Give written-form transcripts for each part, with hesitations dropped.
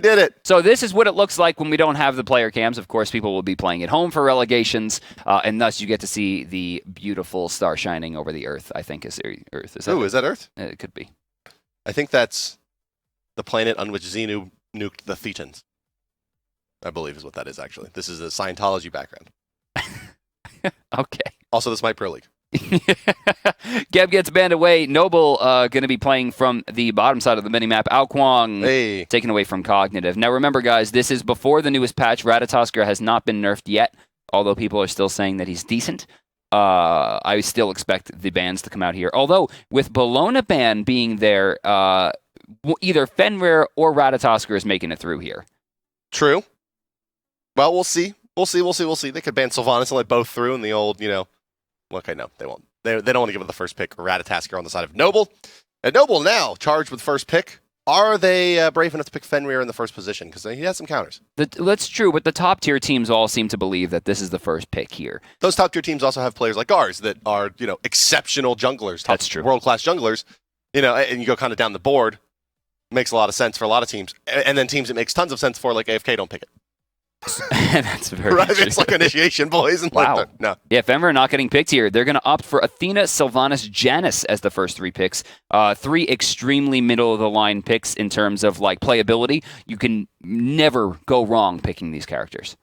did it. So this is what it looks like when we don't have the player cams. Of course, people will be playing at home for Relegations, and thus you get to see the beautiful star shining over the Earth, I think is Earth. Is that Earth? It could be. I think that's the planet on which Xenu nuked the Thetans. I believe is what that is, actually. This is a Scientology background. Okay. Also, the SMITE Pro League. Geb gets banned away. Noble going to be playing from the bottom side of the minimap. Ao Kwang taken away from Cognitive. Now remember, guys, this is before the newest patch. Ratatoskr has not been nerfed yet, although people are still saying that he's decent. I still expect the bans to come out here. Although, with Bologna ban being there, either Fenrir or Ratatoskr is making it through here. True. Well, we'll see. We'll see. They could ban Sylvanas and let both through in the old, Okay, no, they won't. They don't want to give it the first pick. Ratatasker on the side of Noble. And Noble now charged with first pick. Are they brave enough to pick Fenrir in the first position? Because he has some counters. That's true, but the top tier teams all seem to believe that this is the first pick here. Those top tier teams also have players like ours that are, exceptional junglers. That's true. World-class junglers. And you go kind of down the board. Makes a lot of sense for a lot of teams. And then teams it makes tons of sense for, like AFK, don't pick it. That's very right. true. It's like initiation, boys. And wow. No. Yeah, Fenrir not getting picked here. They're going to opt for Athena, Sylvanas, Janus as the first 3 picks. 3 extremely middle-of-the-line picks in terms of playability. You can never go wrong picking these characters.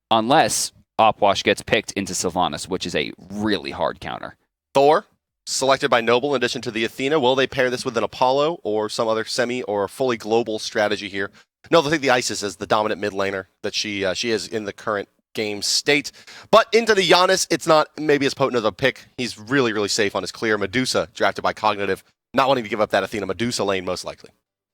Unless Opwash gets picked into Sylvanas, which is a really hard counter. Thor, selected by Noble in addition to the Athena. Will they pair this with an Apollo or some other semi or fully global strategy here? No, they'll take the Isis as the dominant mid laner that she is in the current game state. But into the Giannis, it's not maybe as potent as a pick. He's really, really safe on his clear. Medusa, drafted by Cognitive, not wanting to give up that Athena Medusa lane, most likely.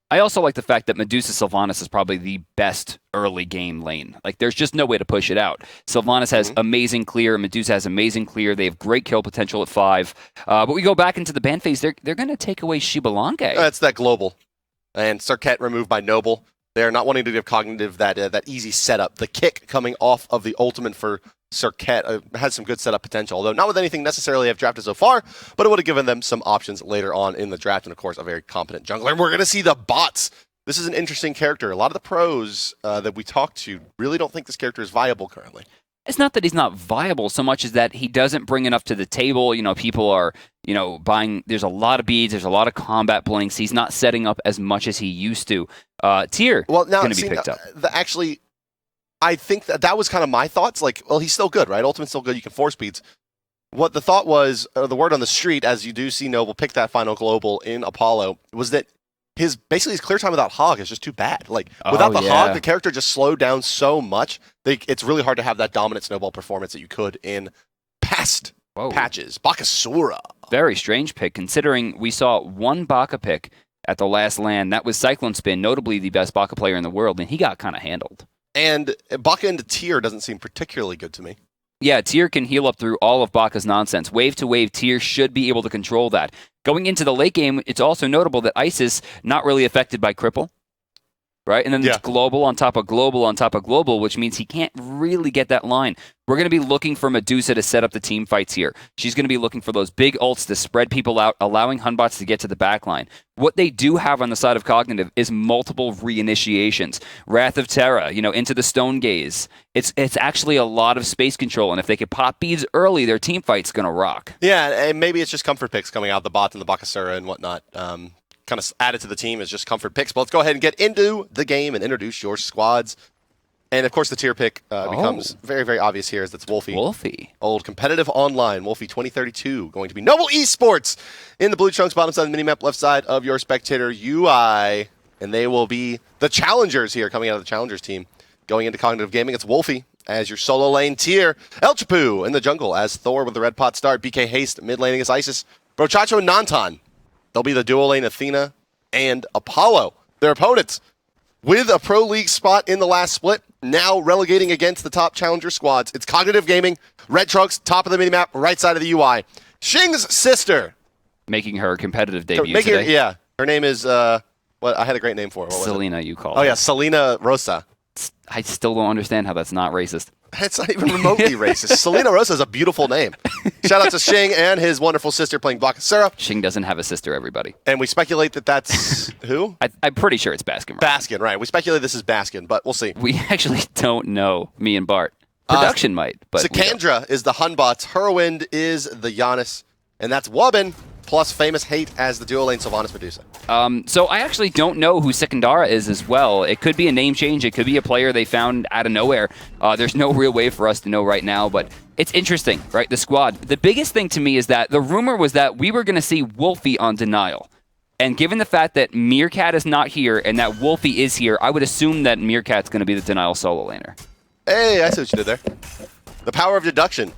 I also like the fact that Medusa Sylvanas is probably the best early game lane. There's just no way to push it out. Sylvanas has amazing clear. Medusa has amazing clear. They have great kill potential at 5. But we go back into the ban phase. They're going to take away Shibalange. That's that global. And Serket removed by Noble. They're not wanting to give Cognitive that easy setup. The kick coming off of the ultimate for Serket has some good setup potential, although not with anything necessarily I've drafted so far, but it would have given them some options later on in the draft, and of course, a very competent jungler. And we're going to see the bots. This is an interesting character. A lot of the pros that we talked to really don't think this character is viable currently. It's not that he's not viable so much as that he doesn't bring enough to the table. People are, buying. There's a lot of beads. There's a lot of combat blinks. He's not setting up as much as he used to. Tier well, now going to be picked up. Actually, I think that was kind of my thoughts. He's still good, right? Ultimate's still good. You can force beads. What the thought was, the word on the street, as you do see Noble pick that final global in Apollo, was that his clear time without Hog is just too bad. Without the Hog, the character just slowed down so much. It's really hard to have that dominant snowball performance that you could in past patches. Bakasura. Very strange pick, considering we saw one Baka pick at the last LAN. That was Cyclone Spin, notably the best Baka player in the world, and he got kind of handled. And Baka into Tier doesn't seem particularly good to me. Yeah, Tier can heal up through all of Baka's nonsense. Wave to wave, Tier should be able to control that. Going into the late game, it's also notable that Isis not really affected by Cripple, right? And then it's global on top of global on top of global, which means he can't really get that line. We're going to be looking for Medusa to set up the team fights here. She's going to be looking for those big ults to spread people out, allowing Hunbots to get to the back line. What they do have on the side of Cognitive is multiple reinitiations. Wrath of Terra, into the Stone Gaze. It's actually a lot of space control, and if they could pop beads early, their team fight's going to rock. Yeah, and maybe it's just comfort picks coming out, the bots and the Bakasura and whatnot. Kind of added to the team as just comfort picks. But let's go ahead and get into the game and introduce your squads. And of course, the tier pick becomes very, very obvious here, as that's Wolfie. Old competitive online, Wolfie 2032, going to be Noble eSports in the blue chunks, bottom side of the minimap, left side of your spectator UI. And they will be the challengers here, coming out of the challengers team. Going into Cognitive Gaming, it's Wolfie as your solo lane tier. El Chapu in the jungle as Thor with the red pot start. BK Haste mid laning as Isis. Brochacho and Nantan. They'll be the dual lane Athena and Apollo. Their opponents with a Pro League spot in the last split, now relegating against the top challenger squads. It's Cognitive Gaming, red trunks, top of the minimap, right side of the UI. Shing's sister. Making her competitive debut today. Yeah. Her name is, I had a great name for her. Selena, you call her. Oh, yeah, Selena Rosa. I still don't understand how that's not racist. It's not even remotely racist. Selena Rosa is a beautiful name. Shout out to Shing and his wonderful sister playing Bakasura. Shing doesn't have a sister, everybody. And we speculate that that's who? I'm pretty sure it's Baskin. Baskin, right. We speculate this is Baskin, but we'll see. We actually don't know, me and Bart. Production might, but Sikandra is the Hunbots. Herwind is the Giannis. And that's Wubbin plus famous hate as the dual lane Sylvanas Medusa. So I actually don't know who Sikandara is as well. It could be a name change. It could be a player they found out of nowhere. There's no real way for us to know right now, but it's interesting, right? The squad. The biggest thing to me is that the rumor was that we were going to see Wolfie on Denial. And given the fact that Meerkat is not here and that Wolfie is here, I would assume that Meerkat's going to be the Denial solo laner. Hey, I see what you did there. The power of deduction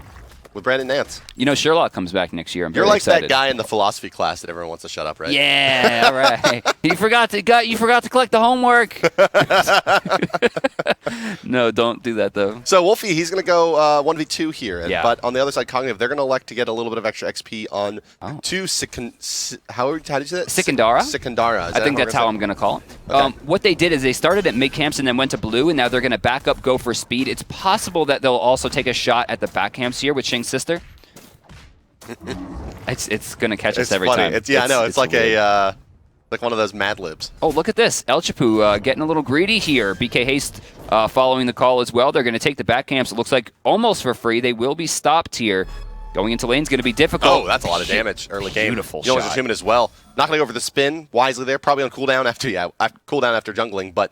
with Brandon Nance. You know, Sherlock comes back next year. I'm very excited. You're like that guy in the philosophy class that everyone wants to shut up, right? Yeah, all right. You forgot to collect the homework. No, don't do that, though. So Wolfie, he's going to go 1v2 here. Yeah. But on the other side, Cognitive, they're going to elect to get a little bit of extra XP on two how did you say that? Sikandara? Sikandara. I think that's how I'm going to call it. Okay. What they did is they started at mid camps and then went to blue, and now they're going to back up, go for speed. It's possible that they'll also take a shot at the back camps here with Shing's sister. It's going to catch us every time. I know. It's like weird. Like one of those Mad Libs. Oh, look at this. El Chapu getting a little greedy here. BK Haste following the call as well. They're going to take the back camps. It looks like almost for free. They will be stopped here. Going into lane's going to be difficult. Oh, that's a lot of damage early game. Beautiful shot. shot. Human as well. Not going to go for the spin wisely there. Probably on cooldown after jungling, but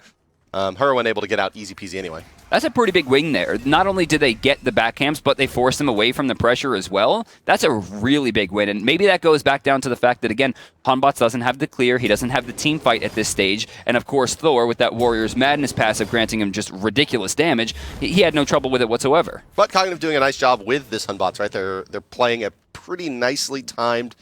Herwin able to get out easy peasy anyway. That's a pretty big wing there. Not only did they get the back camps, but they forced them away from the pressure as well. That's a really big win, and maybe that goes back down to the fact that, again, Hanbots doesn't have the clear, he doesn't have the team fight at this stage, and of course Thor, with that Warrior's Madness passive granting him just ridiculous damage, he had no trouble with it whatsoever. But Cognitive doing a nice job with this Hanbots, right? They're playing a pretty nicely timed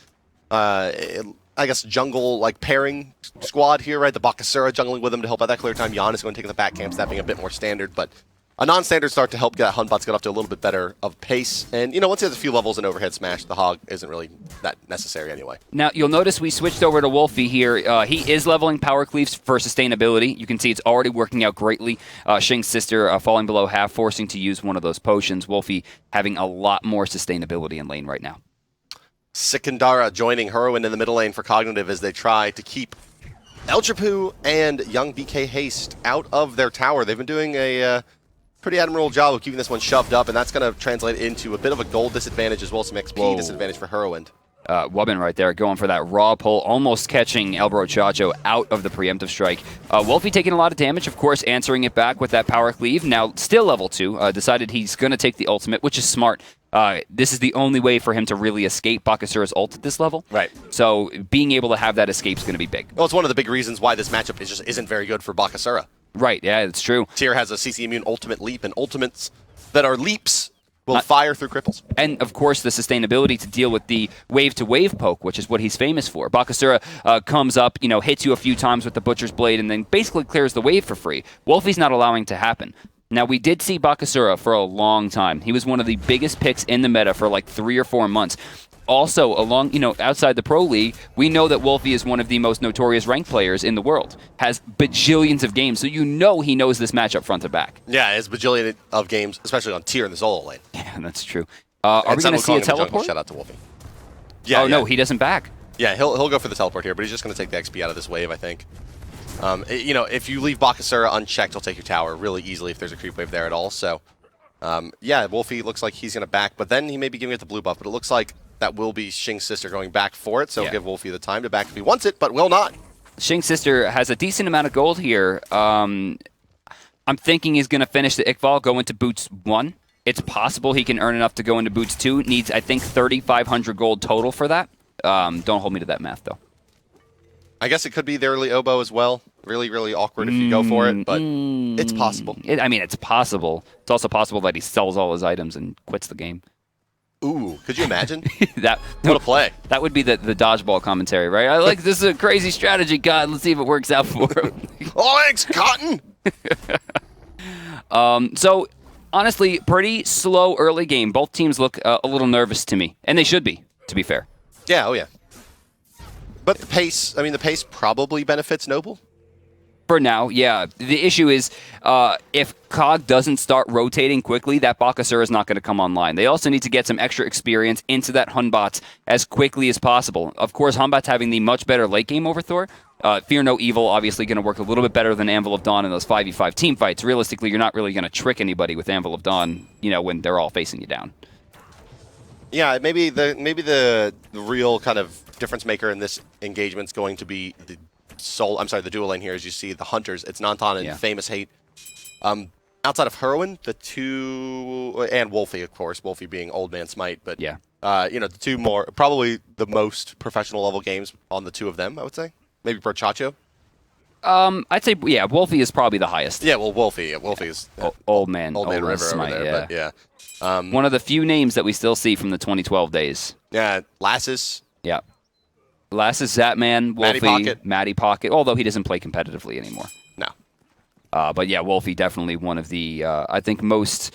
I guess jungle like pairing squad here, right? The Bakasura jungling with them to help out that clear time. Jan is going to take the back camps, that being a bit more standard, but a non-standard start to help get Hunbots get off to a little bit better of pace. And, you know, once he has a few levels in overhead smash, the hog isn't really that necessary anyway. Now, you'll notice we switched over to Wolfie here. He is leveling power cleaves for sustainability. You can see it's already working out greatly. Shing's sister falling below half, forcing to use one of those potions. Wolfie having a lot more sustainability in lane right now. Sikandara joining Herwin in the middle lane for Cognitive as they try to keep El Chapu and young BK Haste out of their tower. They've been doing a pretty admirable job of keeping this one shoved up, and that's going to translate into a bit of a gold disadvantage as well as some XP disadvantage for Herwin. Wubbin right there going for that raw pull, almost catching Elbro Chacho out of the preemptive strike. Wolfie taking a lot of damage, of course, answering it back with that power cleave. Now, still level 2, decided he's going to take the ultimate, which is smart. This is the only way for him to really escape Bakasura's ult at this level. Right. So being able to have that escape is going to be big. Well, it's one of the big reasons why this matchup just isn't very good for Bakasura. Right, yeah, it's true. Tyr has a CC immune ultimate leap, and ultimates that are leaps will fire through cripples. And, of course, the sustainability to deal with the wave-to-wave poke, which is what he's famous for. Bakasura comes up, hits you a few times with the Butcher's Blade, and then basically clears the wave for free. Wolfie's not allowing to happen. Now, we did see Bakasura for a long time. He was one of the biggest picks in the meta for like 3 or 4 months. Also, outside the Pro League, we know that Wolfie is one of the most notorious ranked players in the world. Has bajillions of games, so he knows this matchup front to back. Yeah, it's bajillion of games, especially on Tyr in the solo lane. Yeah, that's true. Are we going to see a teleport? Shout out to Wolfie. Yeah, no, he doesn't back. Yeah, he'll go for the teleport here, but he's just going to take the XP out of this wave, I think. If you leave Bakasura unchecked, he'll take your tower really easily if there's a creep wave there at all. So, Wolfie looks like he's going to back, but then he may be giving it the blue buff, but it looks like that will be Shing's sister going back for it, so give Wolfie the time to back if he wants it, but will not. Shing's sister has a decent amount of gold here. I'm thinking he's going to finish the Iqbal, go into boots 1. It's possible he can earn enough to go into boots 2. Needs, I think, 3,500 gold total for that. Don't hold me to that math, though. I guess it could be the early oboe as well. Really, really awkward if you go for it, but it's possible. It's possible. It's also possible that he sells all his items and quits the game. Ooh, could you imagine? What a play. That would be the dodgeball commentary, right? This is a crazy strategy, God. Let's see if it works out for him. Oh, thanks, Cotton! So, honestly, pretty slow early game. Both teams look a little nervous to me, and they should be, to be fair. Yeah, oh yeah. But the pace probably benefits Noble. For now, yeah. The issue is if COG doesn't start rotating quickly, that Bakasura is not going to come online. They also need to get some extra experience into that Hunbot as quickly as possible. Of course, Hunbot's having the much better late game over Thor. Fear No Evil obviously going to work a little bit better than Anvil of Dawn in those 5v5 team fights. Realistically, you're not really going to trick anybody with Anvil of Dawn, when they're all facing you down. Yeah, maybe the real kind of difference maker in this engagement is going to be the dual lane here. As you see, the Hunters, it's Nantan and Famous Hate. Outside of Heroin, the two, and Wolfie, of course, Wolfie being Old Man Smite, but the two more, probably the most professional level games on the two of them, I would say. Maybe Brochacho. I'd say, Wolfie is probably the highest. Yeah, well, Wolfie is Old Man River Smite, over there, but yeah. One of the few names that we still see from the 2012 days. Yeah, Lassus. Yeah. Lassus, Zatman, Wolfie, Matty Pocket, although he doesn't play competitively anymore. No. But yeah, Wolfie definitely one of the, I think, most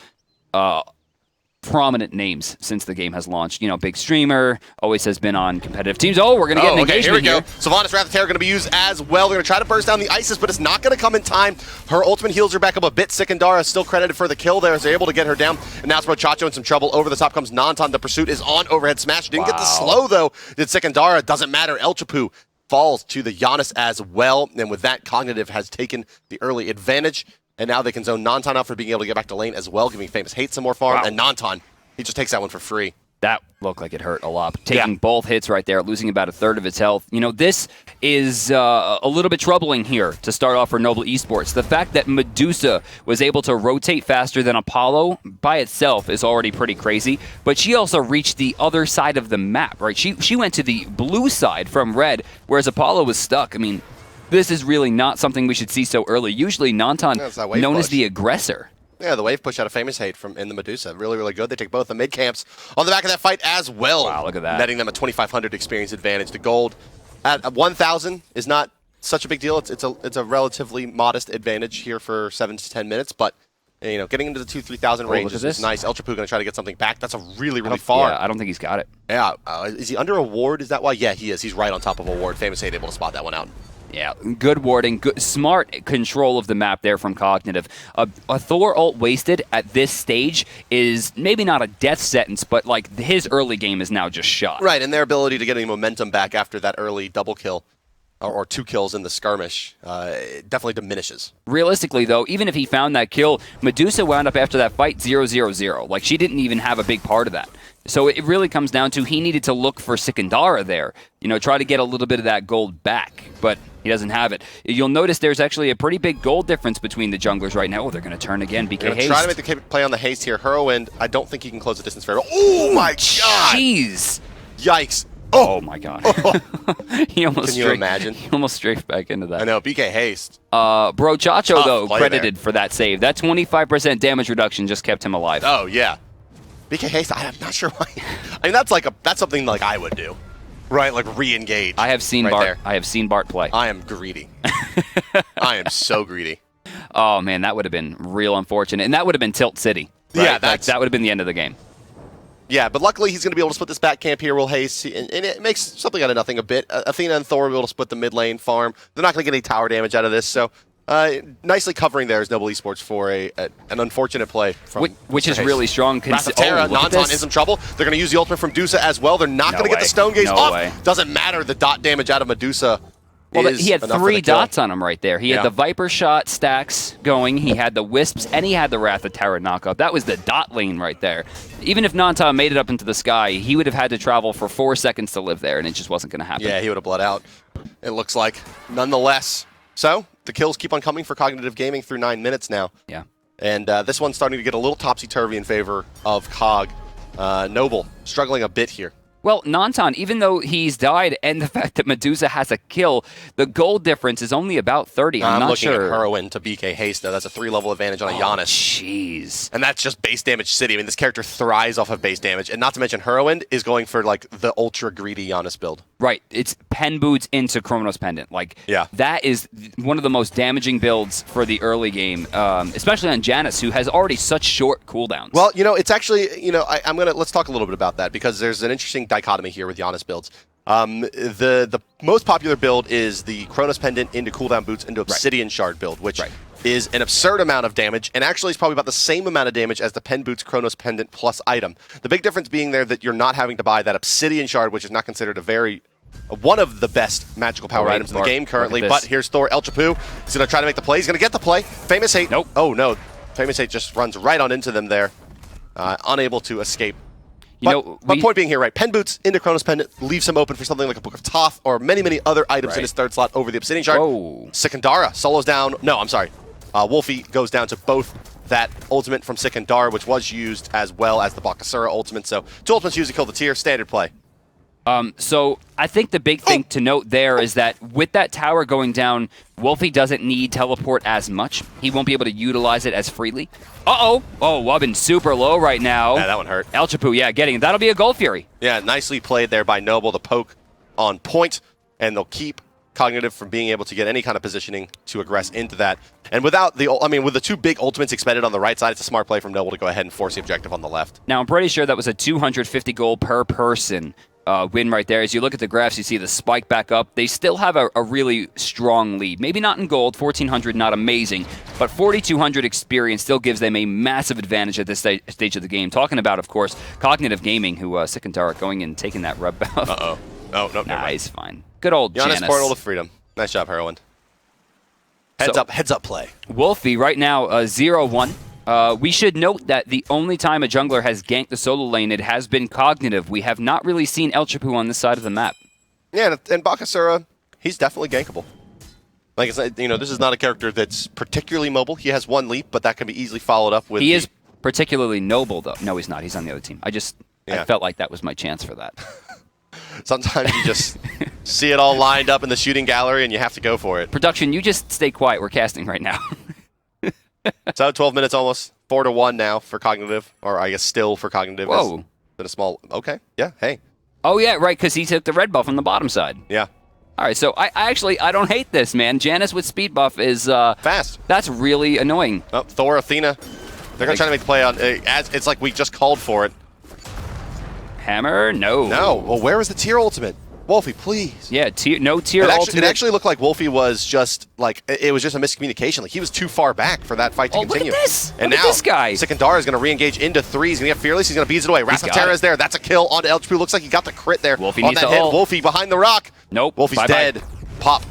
prominent names since the game has launched. Big streamer, always has been on competitive teams. Oh, we're going to get an engagement here. Sylvanas Wrath of Terror going to be used as well. They're going to try to burst down the Isis, but it's not going to come in time. Her ultimate heals her back up a bit. Sikandara is still credited for the kill there as they're able to get her down. And now it's Brochacho in some trouble. Over the top comes Nantan. The pursuit is on. Overhead smash. Didn't get the slow, though. Did Sikandara. Doesn't matter. El Chapu falls to the Giannis as well. And with that, Cognitive has taken the early advantage. And now they can zone Nantan out for being able to get back to lane as well, giving Famous Hate some more farm. And Nantan, he just takes that one for free. That looked like it hurt a lot. Taking both hits right there, losing about a third of its health. This is a little bit troubling here to start off for Noble Esports. The fact that Medusa was able to rotate faster than Apollo by itself is already pretty crazy, but she also reached the other side of the map, right? She went to the blue side from red, whereas Apollo was stuck. I mean, this is really not something we should see so early. Usually Nantan, known as the aggressor. Yeah, the wave push out of Famous Hate in the Medusa. Really, really good. They take both the mid camps on the back of that fight as well. Wow, look at that. Netting them a 2,500 experience advantage. The gold at 1,000 is not such a big deal. It's a relatively modest advantage here for 7 to 10 minutes, but getting into the 2,000-3,000 range is nice. El Chapu going to try to get something back. That's a really, really far. Yeah, I don't think he's got it. Yeah, is he under a ward? Is that why? Yeah, he is. He's right on top of a ward. Famous Hate able to spot that one out. Yeah, good warding, good, smart control of the map there from Cognitive. A Thor ult wasted at this stage is maybe not a death sentence, but like his early game is now just shot. Right, and their ability to get any momentum back after that early double kill or 2 kills in the skirmish definitely diminishes. Realistically, though, even if he found that kill, Medusa wound up after that fight 0-0-0. Like, she didn't even have a big part of that. So it really comes down to he needed to look for Sikandara there, try to get a little bit of that gold back, but he doesn't have it. You'll notice there's actually a pretty big gold difference between the junglers right now. Oh, they're going to turn again. BK Haste. Try to make the play on the haste here. Heroin, I don't think he can close the distance very well. Oh my god! Jeez! Yikes! Oh my god! He almost Can you imagine? He almost strafed back into that. I know. BK Haste. Brochacho though credited for that save. That 25% damage reduction just kept him alive. Oh yeah. BK Haste, I'm not sure why. I mean, that's something like I would do, right? Like re-engage. I have seen Bart. There. I have seen Bart play. I am greedy. I am so greedy. Oh man, that would have been real unfortunate, and that would have been Tilt City. Right? Yeah, that would have been the end of the game. Yeah, but luckily he's going to be able to split this back camp here. Will Haste, and it makes something out of nothing a bit. Athena and Thor will be able to split the mid lane farm. They're not going to get any tower damage out of this, so. Nicely covering there is Noble Esports for an unfortunate play. Which is really strong. Wrath of Terror, Nantan in some trouble. They're going to use the ultimate from Medusa as well. They're not going to get the Stone Gaze off. Doesn't matter. The dot damage out of Medusa he had 3 dots on him right there. He had the Viper shot stacks going. He had the Wisps, and he had the Wrath of Terror knockup. That was the dot lane right there. Even if Nantan made it up into the sky, he would have had to travel for 4 seconds to live there, and it just wasn't going to happen. Yeah, he would have bled out, it looks like. Nonetheless, so the kills keep on coming for Cognitive Gaming through 9 minutes now. Yeah. And this one's starting to get a little topsy-turvy in favor of Cog. Noble struggling a bit here. Well, Nantan, even though he's died and the fact that Medusa has a kill, the gold difference is only about 30. I'm not looking sure. At Heroin to BK Haste, though. That's a 3-level advantage on a Giannis. Jeez. And that's just base damage city. I mean, this character thrives off of base damage. And not to mention, Heroin is going for, like, the ultra-greedy Giannis build. Right. It's Pen Boots into Chronos Pendant. Like, that is one of the most damaging builds for the early game, especially on Janus, who has already such short cooldowns. Well, it's actually, let's talk a little bit about that because there's an interesting dichotomy here with Giannis builds. The most popular build is the Chronos Pendant into cooldown boots into Obsidian Shard build, which is an absurd amount of damage, and actually is probably about the same amount of damage as the Pen Boots Chronos Pendant plus item. The big difference being there that you're not having to buy that Obsidian Shard, which is not considered one of the best magical power items in the game currently. But here's Thor El Chapu. He's going to try to make the play. He's going to get the play. Famous Hate. Nope. Oh, no. Famous Hate just runs right on into them there, unable to escape. But point being here, right, Pen Boots into Chronos Pendant leaves him open for something like a Book of Thoth or many, many other items in his third slot over the Obsidian Shard. Sikandara solos down. No, I'm sorry. Wolfie goes down to both that ultimate from Sikandar, which was used as well as the Bakasura ultimate. So 2 ultimates used to kill the tier. Standard play. So I think the big thing to note there is that with that tower going down, Wolfie doesn't need teleport as much. He won't be able to utilize it as freely. Oh, Wubbin super low right now. Yeah, that one hurt. El Chapu, getting it. That'll be a Gold Fury. Yeah, nicely played there by Noble. The poke on point, and they'll keep Cognitive from being able to get any kind of positioning to aggress into that. And with the 2 big ultimates expended on the right side, it's a smart play from Noble to go ahead and force the objective on the left. Now, I'm pretty sure that was a 250 gold per person win right there. As you look at the graphs, you see the spike back up. They still have a really strong lead. Maybe not in gold, 1,400, not amazing, but 4,200 experience still gives them a massive advantage at this stage of the game. Talking about, of course, Cognitive Gaming, who Sikandara going and taking that rub buff. Uh-oh. Oh, no, nah, he's fine. Good old Giannis Janus. Portal of Freedom. Nice job, Heroine. Heads up play. Wolfie right now, 0-1. We should note that the only time a jungler has ganked the solo lane, it has been Cognitive. We have not really seen El Chapu on this side of the map. Yeah, and Bakasura, he's definitely gankable. Like, this is not a character that's particularly mobile. He has 1 leap, but that can be easily followed up with... He is particularly noble, though. No, he's not. He's on the other team. I felt like that was my chance for that. Sometimes you just see it all lined up in the shooting gallery, and you have to go for it. Production, you just stay quiet. We're casting right now. So 12 minutes almost. 4-1 now for Cognitive, or I guess still for Cognitive. Whoa. Been a small... Okay, yeah, hey. Oh, yeah, right, because he took the red buff on the bottom side. Yeah. All right, so I don't hate this, man. Janus with speed buff is... fast. That's really annoying. Oh, Thor, Athena. They're going to try to make the play on... it's like we just called for it. Hammer? No. No. Well, where was the tier ultimate? Wolfie, please. Yeah, no tier ultimate. It actually looked like Wolfie was just, it was just a miscommunication. Like, he was too far back for that fight to continue. Look at this. And look now, at this guy. Sikandar is going to re-engage into 3. He's going to get Fearless. He's going to beat it away. Wrath of Terra is there. That's a kill onto El Chapu. Looks like he got the crit there. Wolfie on needs that to hit. ult. Wolfie behind the rock. Nope. Wolfie's dead. Pop.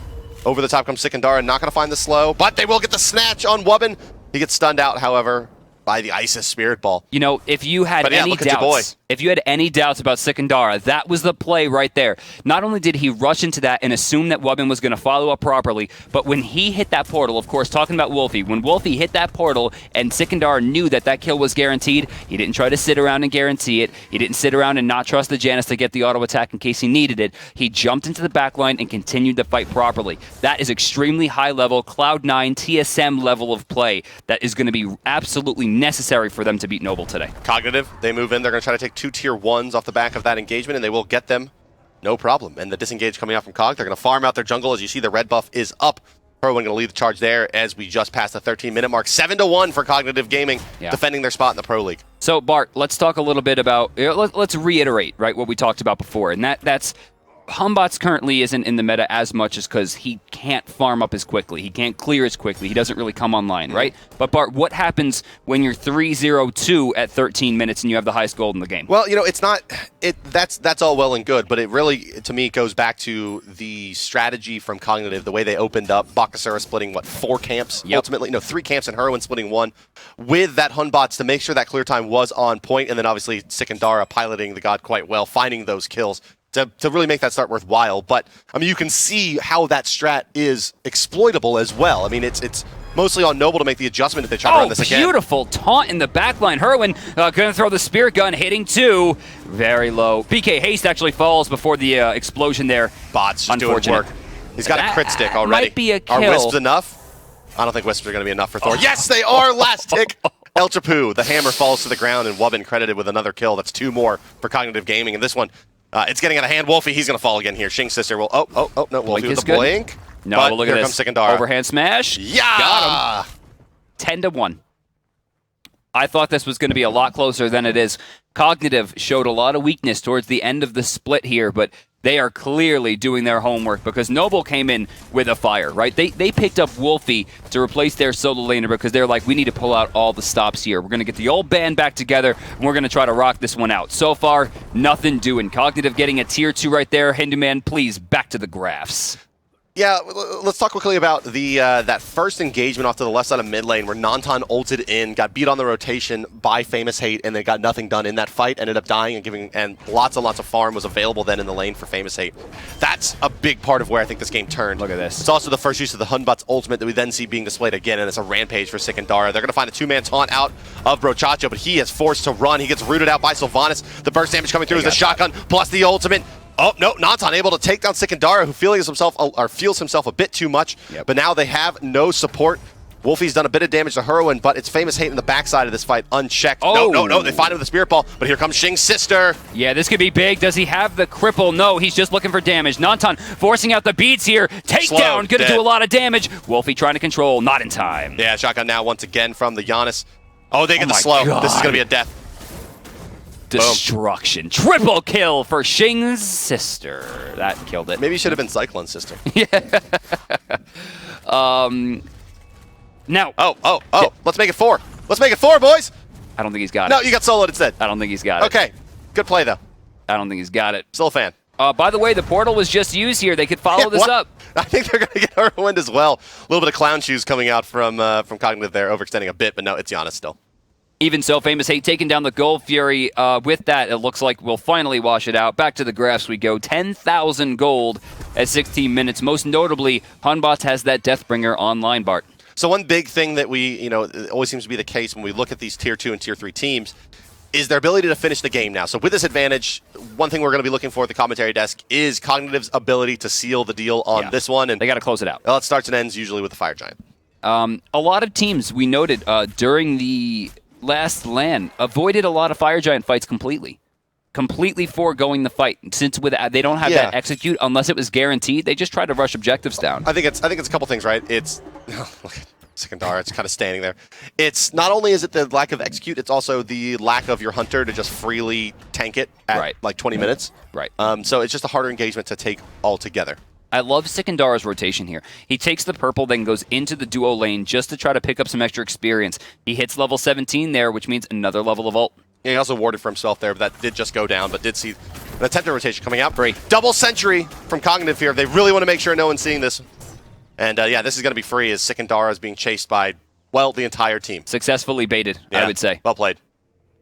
Over the top comes Sikandar. Not going to find the slow, but they will get the snatch on Wubbin. He gets stunned out, however, by the Isis Spirit Ball. If you had any doubts about Sikandara, that was the play right there. Not only did he rush into that and assume that Wubbin was going to follow up properly, but when he hit that portal, of course, talking about Wolfie, when Wolfie hit that portal and Sikandara knew that kill was guaranteed, he didn't try to sit around and guarantee it. He didn't sit around and not trust the Janus to get the auto attack in case he needed it. He jumped into the backline and continued the fight properly. That is extremely high level, Cloud9 TSM level of play that is going to be absolutely necessary for them to beat Noble today. Cognitive, they move in. They're going to try to take 2 tier 1s off the back of that engagement, and they will get them no problem. And the disengage coming out from Cog, they're going to farm out their jungle. As you see, the red buff is up. Heroine going to lead the charge there as we just passed the 13-minute mark. 7-1 for Cognitive Gaming, defending their spot in the Pro League. So, Bart, let's talk a little bit about... Let's reiterate, right, what we talked about before, and that's... Humbots currently isn't in the meta as much as because he can't farm up as quickly. He can't clear as quickly. He doesn't really come online, right? But Bart, what happens when you're 3-0-2 at 13 minutes and you have the highest gold in the game? Well, it's not... That's all well and good, but it really, to me, goes back to the strategy from Cognitive, the way they opened up. Bakasura splitting, 4 camps? Ultimately, 3 camps and Heroine splitting 1. With that Hunbots to make sure that clear time was on point, and then obviously Sikandara piloting the god quite well, finding those kills. To really make that start worthwhile. But, you can see how that strat is exploitable as well. It's mostly on Noble to make the adjustment if they try to run this again. Beautiful taunt in the backline. Heroine going to throw the Spirit Gun, hitting 2. Very low. BK Haste actually falls before the explosion there. Bots just doing work. He's got a crit stick already. Might be a kill. Are Wisps enough? I don't think Wisps are going to be enough for Thor. Yes, they are! Last tick! El Chapu, the hammer falls to the ground, and Wubbin credited with another kill. That's 2 more for Cognitive Gaming. And this one... it's getting out of hand. Wolfie, he's going to fall again here. Shing's sister will... no. Wolfie with the blink. No, but look at this. Here comes Sikandara. Overhand smash. Yeah! Got him. 10-1. I thought this was going to be a lot closer than it is. Cognitive showed a lot of weakness towards the end of the split here, but They are clearly doing their homework because Noble came in with a fire, right? They picked up Wolfie to replace their solo laner because they're like, we need to pull out all the stops here. We're going to get the old band back together, and we're going to try to rock this one out. So far, nothing doing. Cognitive getting a tier 2 right there. Hindu Man, please, back to the graphs. Yeah, let's talk quickly about the that first engagement off to the left side of mid lane where Nantan ulted in, got beat on the rotation by Famous Hate, and they got nothing done in that fight, ended up dying and lots and lots of farm was available then in the lane for Famous Hate. That's a big part of where I think this game turned. Look at this. It's also the first use of the Hunbot's ultimate that we then see being displayed again, and it's a rampage for Sikandara. They're going to find a two-man taunt out of Brochacho, but he is forced to run. He gets rooted out by Sylvanas. The burst damage coming through is the shotgun plus the ultimate. Oh, no, Nantan able to take down Sikandara, who feels himself a bit too much, but now they have no support. Wolfie's done a bit of damage to Heroin, but it's Famous Hate in the backside of this fight, unchecked. Oh. No, they find him with the Spirit Ball, but here comes Shing's sister. Yeah, this could be big. Does he have the cripple? No, he's just looking for damage. Nantan forcing out the beats here. Takedown, gonna do a lot of damage. Wolfie trying to control, not in time. Yeah, shotgun now once again from the Giannis. Oh, they get the slow. God. This is gonna be a death. Destruction. Boom. Triple kill for Shing's sister. That killed it. Maybe he should have been Cyclone's sister. Now. Oh. Let's make it 4. Let's make it 4, boys. I don't think he's got it. No, you got soloed instead. I don't think he's got it. Okay. Good play, though. I don't think he's got it. Still a fan. By the way, the portal was just used here. They could follow this up. I think they're going to get Whirlwind as well. A little bit of clown shoes coming out from Cognitive there, overextending a bit, but no, it's Giannis still. Even so, Famous Hate taking down the Gold Fury. With that, it looks like we'll finally wash it out. Back to the graphs we go. 10,000 gold at 16 minutes. Most notably, Hunbots has that Deathbringer online, Bart. So one big thing that it always seems to be the case when we look at these Tier 2 and Tier 3 teams is their ability to finish the game now. So with this advantage, one thing we're going to be looking for at the commentary desk is Cognitive's ability to seal the deal on this one. And they got to close it out. Well, it starts and ends usually with the Fire Giant. A lot of teams, we noted during the last LAN, avoided a lot of Fire Giant fights completely foregoing the fight. Since they don't have that execute unless it was guaranteed, they just try to rush objectives down. I think it's a couple things, right? It's look at Sikandara, it's kind of standing there. It's not only is it the lack of execute, it's also the lack of your hunter to just freely tank it at like 20 minutes. Right. So it's just a harder engagement to take altogether. I love Sikandara's rotation here. He takes the purple, then goes into the duo lane just to try to pick up some extra experience. He hits level 17 there, which means another level of ult. Yeah, he also warded for himself there, but that did just go down, but did see an attempted rotation coming out. Free. Double sentry from Cognitive here. They really want to make sure no one's seeing this. And yeah, this is going to be free as Sikandara is being chased by, well, the entire team. Successfully baited, I would say. Well played.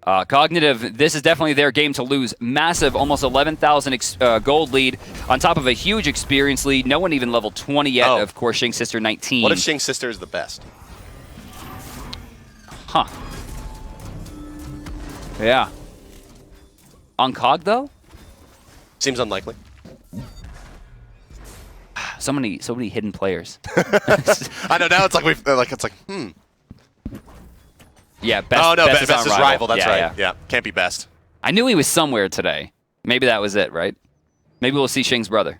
Cognitive, this is definitely their game to lose. Massive, almost 11,000 gold lead on top of a huge experience lead. No one even level 20 yet, of course, Shing's sister 19. What if Shing's sister is the best? Huh. Yeah. On Cog, though? Seems unlikely. So many hidden players. I know, now it's like, Yeah, best. Oh, no, best is rival. That's right. Yeah, can't be best. I knew he was somewhere today. Maybe that was it, right? Maybe we'll see Shing's brother.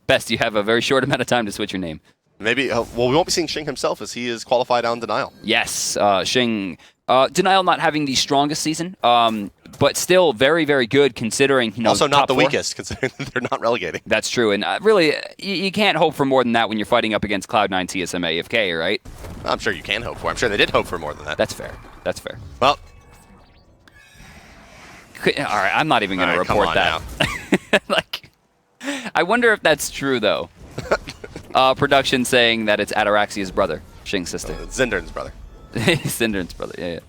Best, you have a very short amount of time to switch your name. Maybe, well, we won't be seeing Shing himself as he is qualified on Denial. Yes, Shing. Denial not having the strongest season, but still very, very good considering, also not the 4. weakest, considering they're not relegating. That's true, and really, you can't hope for more than that when you're fighting up against Cloud9 TSM AFK, right? I'm sure you can hope for. I'm sure they did hope for more than that. That's fair. That's fair. Well. All right, I'm not even going to report that. I wonder if that's true, though. Production saying that it's Ataraxia's brother, Shing's sister. Zindern's brother. Zindern's brother, yeah.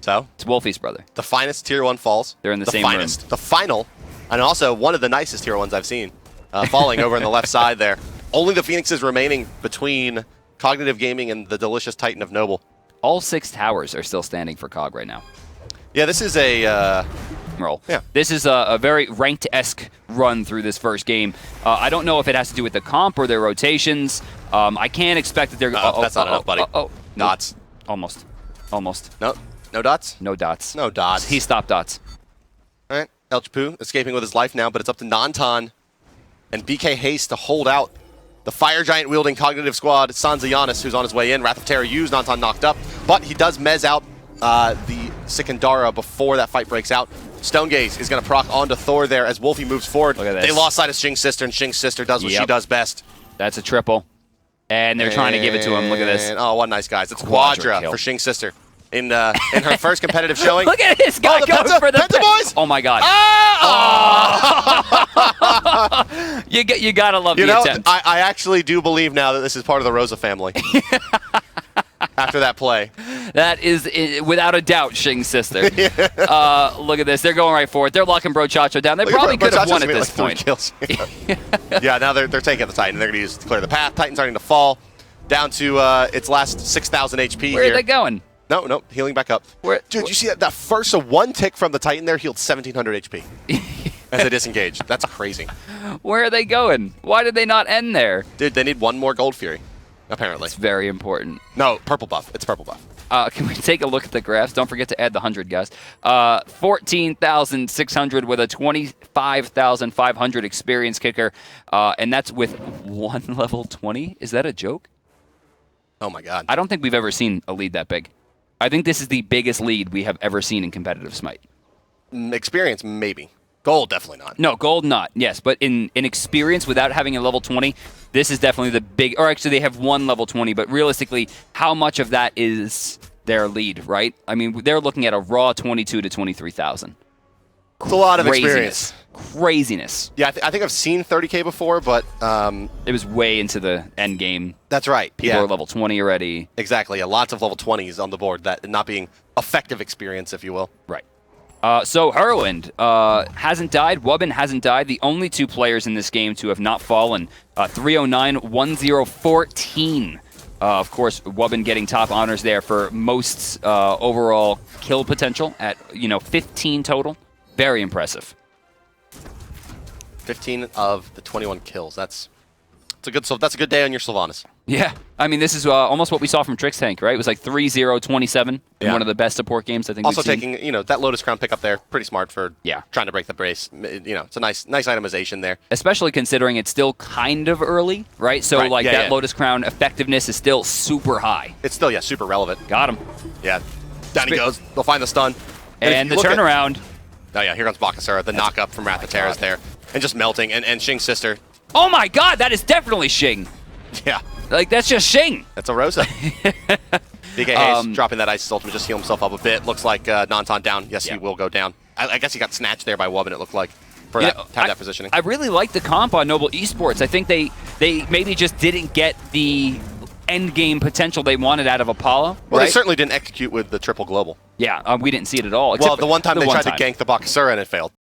So? It's Wolfie's brother. The finest Tier 1 falls. They're in the same room. The final, and also one of the nicest Tier 1s I've seen, falling over on the left side there. Only the Phoenixes remaining between Cognitive Gaming and the delicious Titan of Noble. All 6 towers are still standing for Cog right now. Yeah, this is a... roll. Yeah. This is a very ranked-esque run through this first game. I don't know if it has to do with the comp or their rotations. I can't expect that they're... that's not enough, buddy. Dots. Almost. No dots? No dots. No dots. He stopped dots. All right. El Chapu escaping with his life now, but it's up to Nantan and BK Haste to hold out the Fire Giant wielding Cognitive squad. Sansa Giannis, who's on his way in. Wrath of Terror used. Nantan knocked up, but he does mez out the Sikandara before that fight breaks out. Stone Gaze is going to proc onto Thor there as Wolfie moves forward. Look at this. They lost sight of Shing's sister, and Shing's sister does what she does best. That's a triple. And they're trying to give it to him. Look at this. Oh, what nice guys. It's Quadra for Shing's sister. In her first competitive showing. Look at this guy going for the Penta boys! Oh my god. Oh! you gotta love the attempt. I actually do believe now that this is part of the Rosa family. After that play. That is, without a doubt, Shing's sister. Look at this. They're going right for it. They're locking Brochacho down. They probably could have won at this point. Kills. Yeah, now they're taking the Titan. They're going to use to clear the path. Titan's starting to fall down to its last 6,000 HP Where are they going? No, healing back up. Dude, you see that first one tick from the Titan there healed 1,700 HP as they disengaged. That's crazy. Where are they going? Why did they not end there? Dude, they need one more Gold Fury, apparently. It's very important. No, purple buff. It's purple buff. Can we take a look at the graphs? Don't forget to add the 100, guys. 14,600 with a 25,500 experience kicker, and that's with one level 20. Is that a joke? Oh, my God. I don't think we've ever seen a lead that big. I think this is the biggest lead we have ever seen in competitive Smite. Experience, maybe. Gold, definitely not. No, gold not, yes. But in experience, without having a level 20, this is definitely the big... Or actually, they have one level 20, but realistically, how much of that is their lead, right? I mean, they're looking at a raw 22 to 23,000. It's a lot of experience. Craziness. Yeah, I think I've seen 30K before, but... it was way into the end game. That's right. People are level 20 already. Exactly. Yeah, lots of level 20s on the board, that not being effective experience, if you will. Right. So Herwind hasn't died. Wubbin hasn't died. The only two players in this game to have not fallen. 309, 1014. Of course, Wubbin getting top honors there for most overall kill potential at 15 total. Very impressive. 15 of the 21 kills. That's a good day on your Sylvanas. Yeah, I mean, this is almost what we saw from Trix Tank, right? It was like 3-0-27 in one of the best support games I think also we've seen. Taking, that Lotus Crown pick up there, pretty smart for trying to break the brace. It's a nice itemization there. Especially considering it's still kind of early, right? So that Lotus Crown effectiveness is still super high. It's still, super relevant. Got him. Yeah, down he goes. They'll find the stun. And the turnaround. Oh yeah, here comes Bakasura, the knock-up from Wrath of Terra's there. And just melting, and Shing's sister. Oh my god, that is definitely Shing. Yeah. Like, that's just Shing. That's a Rosa. DK Hayes dropping that Isis ultimate, just heal himself up a bit. Looks like Nanton down. Yes, he will go down. I guess he got snatched there by Wubbin, it looked like, for that positioning. I really like the comp on Noble Esports. I think they maybe just didn't get the end game potential they wanted out of Apollo. Well, right? They certainly didn't execute with the triple global. Yeah, we didn't see it at all. Well, the one time they tried to gank the Bakasura and it failed.